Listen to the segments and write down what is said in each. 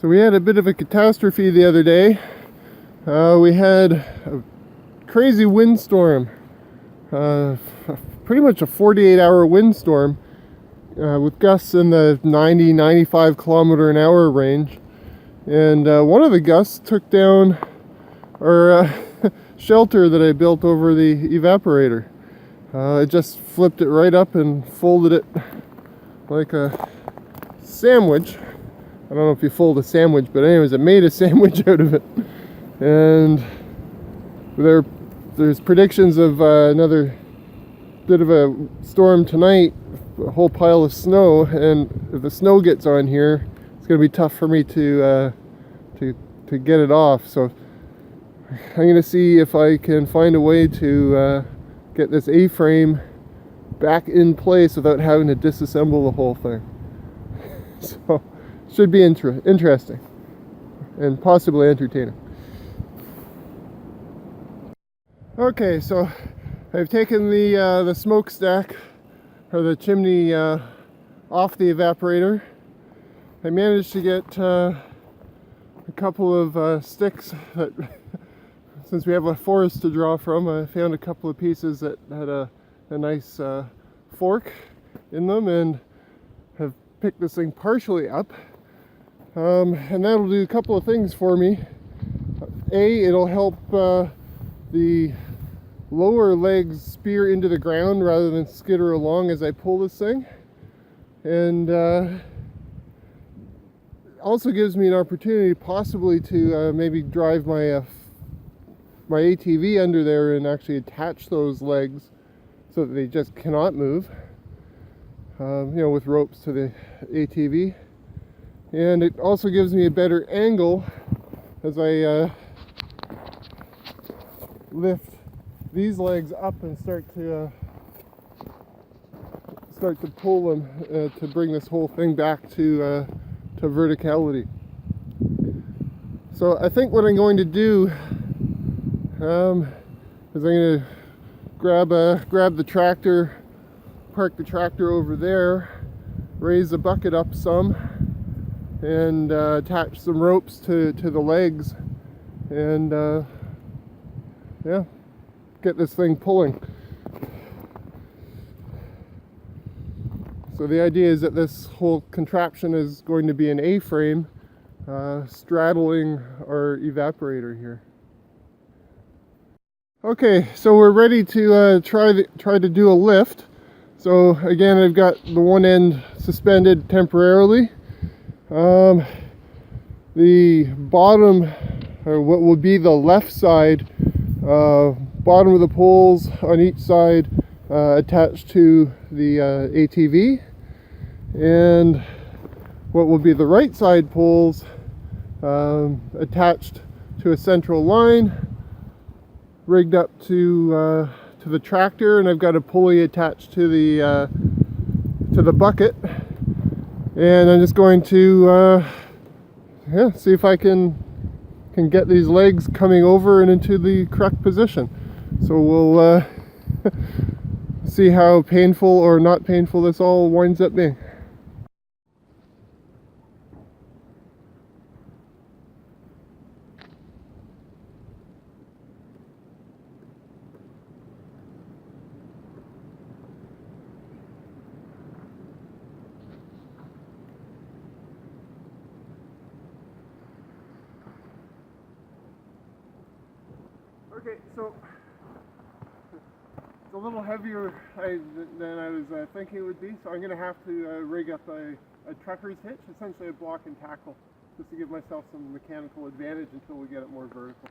So we had a bit of a catastrophe the other day. We had a crazy windstorm, pretty much a 48-hour windstorm with gusts in the 90-95 kilometer an hour range. And one of the gusts took down our shelter that I built over the evaporator. It just flipped it right up and folded it like a sandwich. I don't know if you fold a sandwich, but anyways, it made a sandwich out of it. And there's predictions of another bit of a storm tonight, a whole pile of snow, and if the snow gets on here, it's going to be tough for me to get it off. So I'm going to see if I can find a way to get this A-frame back in place without having to disassemble the whole thing. So should be interesting and possibly entertaining. Okay, so I've taken the smokestack or the chimney off the evaporator. I managed to get a couple of sticks that, since we have a forest to draw from, I found a couple of pieces that had a nice fork in them and have picked this thing partially up. And that'll do a couple of things for me. It'll help the lower legs spear into the ground rather than skitter along as I pull this thing. And also gives me an opportunity possibly to maybe drive my ATV under there and actually attach those legs so that they just cannot move, with ropes to the ATV. And it also gives me a better angle as I lift these legs up and start to pull them to bring this whole thing back to verticality. So I think what I'm going to do is I'm going to grab the tractor, park the tractor over there, raise the bucket up some, and attach some ropes to the legs, and get this thing pulling. So the idea is that this whole contraption is going to be an A-frame straddling our evaporator here. Okay, so we're ready to try to do a lift. So again, I've got the one end suspended temporarily. The bottom, or what will be the left side, bottom of the poles on each side attached to the ATV, and what will be the right side poles attached to a central line, rigged up to the tractor, and I've got a pulley attached to the bucket. And I'm just going to see if I can get these legs coming over and into the correct position. So we'll see how painful or not painful this all winds up being. Okay, so it's a little heavier than I was thinking it would be, so I'm going to have to rig up a trucker's hitch, essentially a block and tackle, just to give myself some mechanical advantage until we get it more vertical.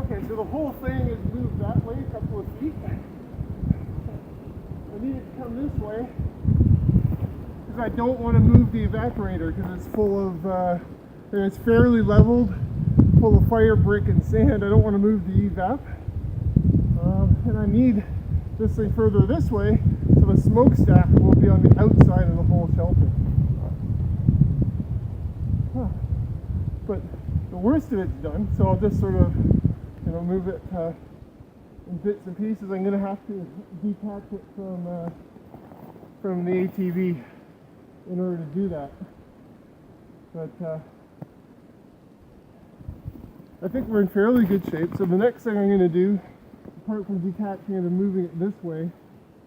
Okay, so the whole thing is moved that way a couple of feet. I need it to come this way because I don't want to move the evaporator because it's full of, and it's fairly leveled, full of fire brick and sand. I don't want to move the evap. And I need this thing further this way so the smokestack will be on the outside of the whole shelter. But the worst of it's done, so I'll just sort of, move it in bits and pieces. I'm going to have to detach it from the ATV in order to do that. But I think we're in fairly good shape. So the next thing I'm going to do, apart from detaching it and moving it this way,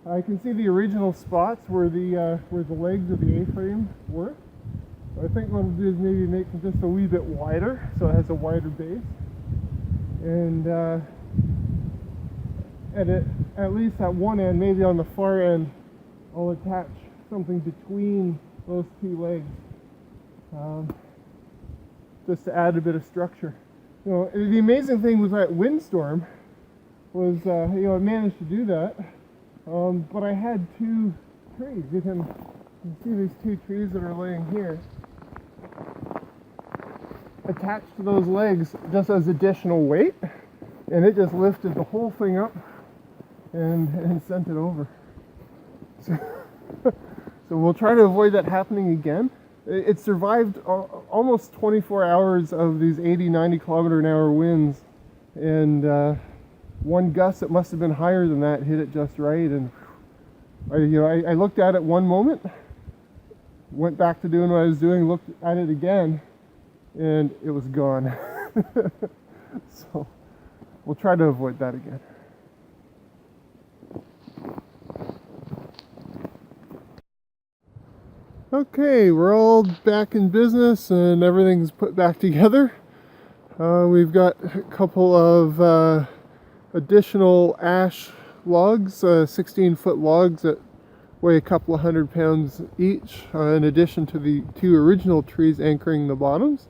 I can see the original spots where the legs of the A-frame were. So I think what I'll do is maybe make them just a wee bit wider, so it has a wider base. And at least at one end, maybe on the far end, I'll attach something between those two legs, just to add a bit of structure. The amazing thing with that windstorm was, I managed to do that, but I had two trees. You can see these two trees that are laying here, attached to those legs just as additional weight, and it just lifted the whole thing up and sent it over. So, so we'll try to avoid that happening again. It survived almost 24 hours of these 80-90 kilometer an hour winds, and one gust that must have been higher than that hit it just right. And I looked at it one moment, went back to doing what I was doing, looked at it again, and it was gone. So we'll try to avoid that again. Okay, we're all back in business and everything's put back together. We've got a couple of additional ash logs, 16-foot logs that weigh a couple of 100 pounds each, in addition to the two original trees anchoring the bottoms.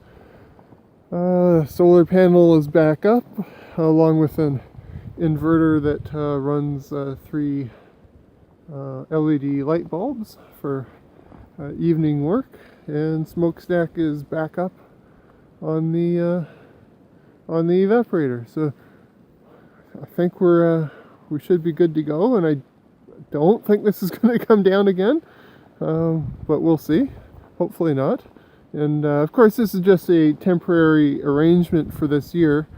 Solar panel is back up, along with an inverter that runs 3 LED light bulbs for evening work, and smokestack is back up on the evaporator. So I think we should be good to go, and I don't think this is going to come down again, but we'll see. Hopefully not. And of course, this is just a temporary arrangement for this year.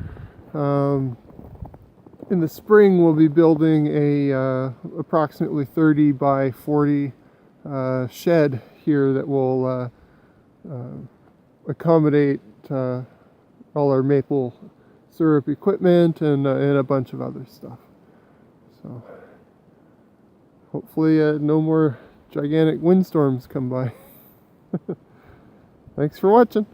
In the spring, we'll be building a approximately 30 by 40 shed here that will accommodate all our maple syrup equipment and a bunch of other stuff. So hopefully no more gigantic windstorms come by. Thanks for watching.